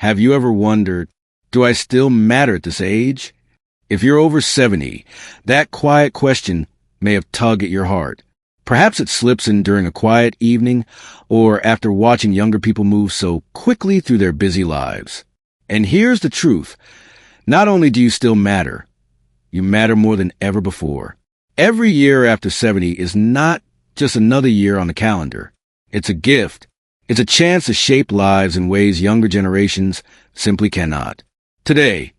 Have you ever wondered, do I still matter at this age? If you're over 70, that quiet question may have tugged at your heart. Perhaps it slips in during a quiet evening or after watching younger people move so quickly through their busy lives. And here's the truth. Not only do you still matter, you matter more than ever before. Every year after 70 is not just another year on the calendar. It's a gift. It's a chance to shape lives in ways younger generations simply cannot. Today,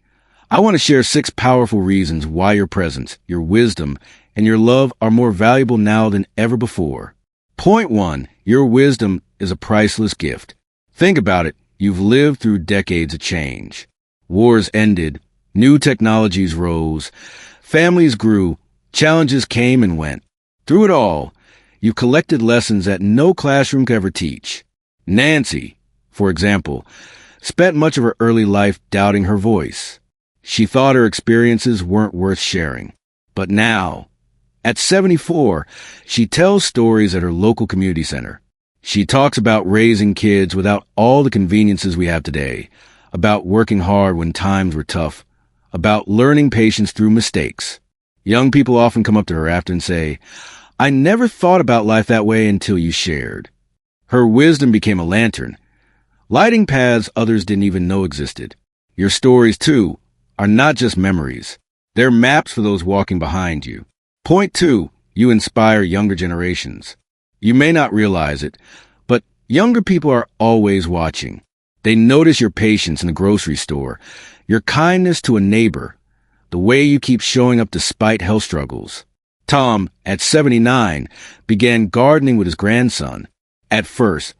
I want to share 6 powerful reasons why your presence, your wisdom, and your love are more valuable now than ever before. Point 1, your wisdom is a priceless gift. Think about it. You've lived through decades of change. Wars ended, new technologies rose, families grew, challenges came and went. Through it all, you collected lessons that no classroom could ever teach. Nancy, for example, spent much of her early life doubting her voice. She thought her experiences weren't worth sharing. But now, at 74, she tells stories at her local community center. She talks about raising kids without all the conveniences we have today, about working hard when times were tough, about learning patience through mistakes. Young people often come up to her after and say, "I never thought about life that way until you shared." Her wisdom became a lantern, lighting paths others didn't even know existed. Your stories, too, are not just memories. They're maps for those walking behind you. Point 2, you inspire younger generations. You may not realize it, but younger people are always watching. They notice your patience in the grocery store, your kindness to a neighbor, the way you keep showing up despite health struggles. Tom, at 79, began gardening with his grandson. At first,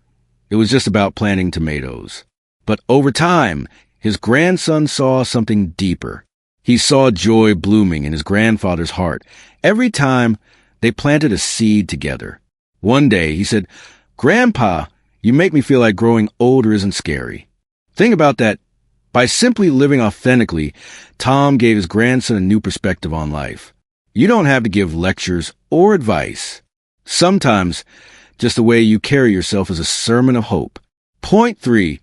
it was just about planting tomatoes. But over time, his grandson saw something deeper. He saw joy blooming in his grandfather's heart every time they planted a seed together. One day, he said, "Grandpa, you make me feel like growing older isn't scary." Think about that. By simply living authentically, Tom gave his grandson a new perspective on life. You don't have to give lectures or advice. Sometimes, just the way you carry yourself is a sermon of hope. Point 3,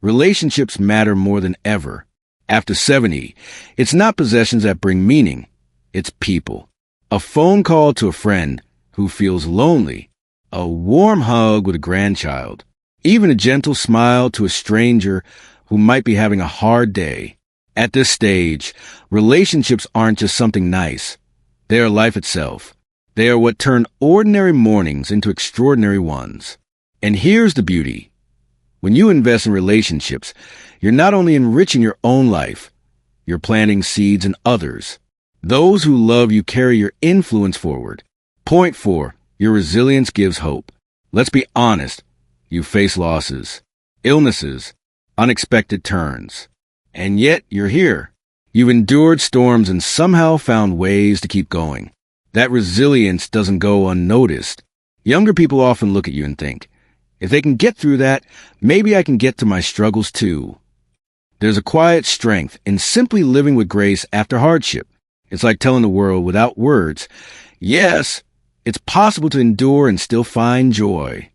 relationships matter more than ever. After 70, it's not possessions that bring meaning. It's people. A phone call to a friend who feels lonely. A warm hug with a grandchild. Even a gentle smile to a stranger who might be having a hard day. At this stage, relationships aren't just something nice. They are life itself. They are what turn ordinary mornings into extraordinary ones. And here's the beauty. When you invest in relationships, you're not only enriching your own life, you're planting seeds in others. Those who love you carry your influence forward. Point 4, your resilience gives hope. Let's be honest. You face losses, illnesses, unexpected turns. And yet you're here. You've endured storms and somehow found ways to keep going. That resilience doesn't go unnoticed. Younger people often look at you and think, if they can get through that, maybe I can get to my struggles too. There's a quiet strength in simply living with grace after hardship. It's like telling the world without words, yes, it's possible to endure and still find joy.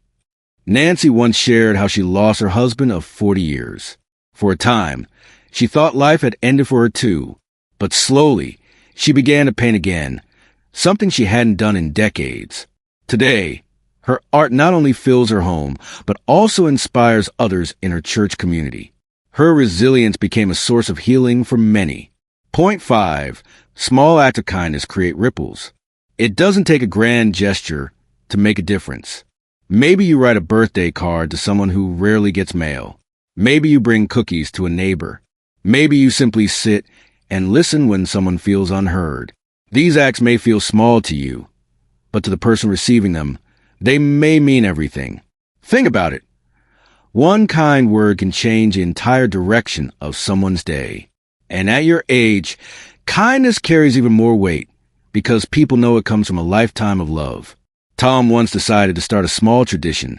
Nancy once shared how she lost her husband of 40 years. For a time, she thought life had ended for her too. But slowly, she began to paint again, something she hadn't done in decades. Today, her art not only fills her home, but also inspires others in her church community. Her resilience became a source of healing for many. Point 5, small acts of kindness create ripples. It doesn't take a grand gesture to make a difference. Maybe you write a birthday card to someone who rarely gets mail. Maybe you bring cookies to a neighbor. Maybe you simply sit and listen when someone feels unheard. These acts may feel small to you, but to the person receiving them, they may mean everything. Think about it. One kind word can change the entire direction of someone's day. And at your age, kindness carries even more weight because people know it comes from a lifetime of love. Tom once decided to start a small tradition.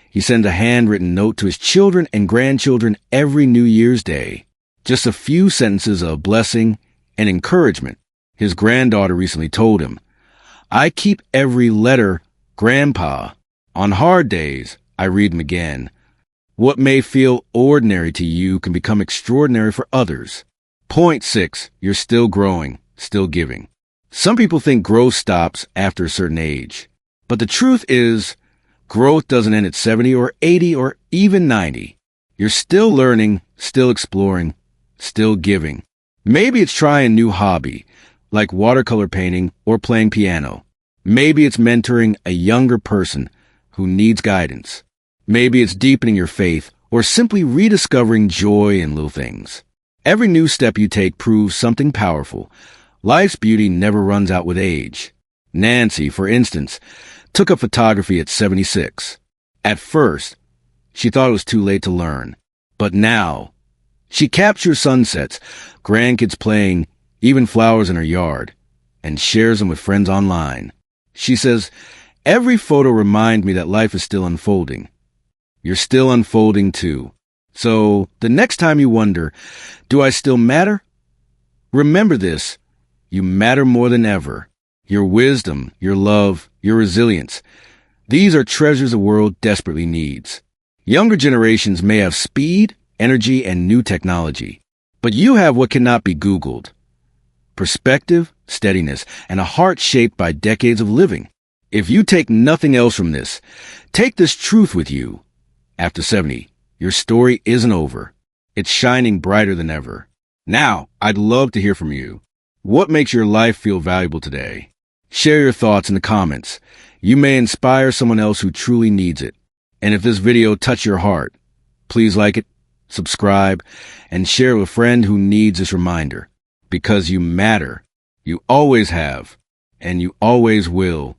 He sent a handwritten note to his children and grandchildren every New Year's Day. Just a few sentences of blessing and encouragement. His granddaughter recently told him, "I keep every letter, Grandpa. On hard days, I read them again." What may feel ordinary to you can become extraordinary for others. Point 6. You're still growing, still giving. Some people think growth stops after a certain age. But the truth is, growth doesn't end at 70 or 80 or even 90. You're still learning, still exploring, still giving. Maybe it's trying a new hobby, like watercolor painting or playing piano. Maybe it's mentoring a younger person who needs guidance. Maybe it's deepening your faith or simply rediscovering joy in little things. Every new step you take proves something powerful. Life's beauty never runs out with age. Nancy, for instance, took up photography at 76. At first, she thought it was too late to learn. But now, she captures sunsets, grandkids playing, even flowers in her yard, and shares them with friends online. She says, "Every photo reminds me that life is still unfolding." You're still unfolding too. So, the next time you wonder, do I still matter? Remember this, you matter more than ever. Your wisdom, your love, your resilience. These are treasures the world desperately needs. Younger generations may have speed, energy, and new technology. But you have what cannot be Googled. Perspective, steadiness, and a heart shaped by decades of living. If you take nothing else from this, take this truth with you. After 70, your story isn't over. It's shining brighter than ever. Now, I'd love to hear from you. What makes your life feel valuable today? Share your thoughts in the comments. You may inspire someone else who truly needs it. And if this video touched your heart, please like it, subscribe, and share it with a friend who needs this reminder. Because you matter. You always have, and you always will.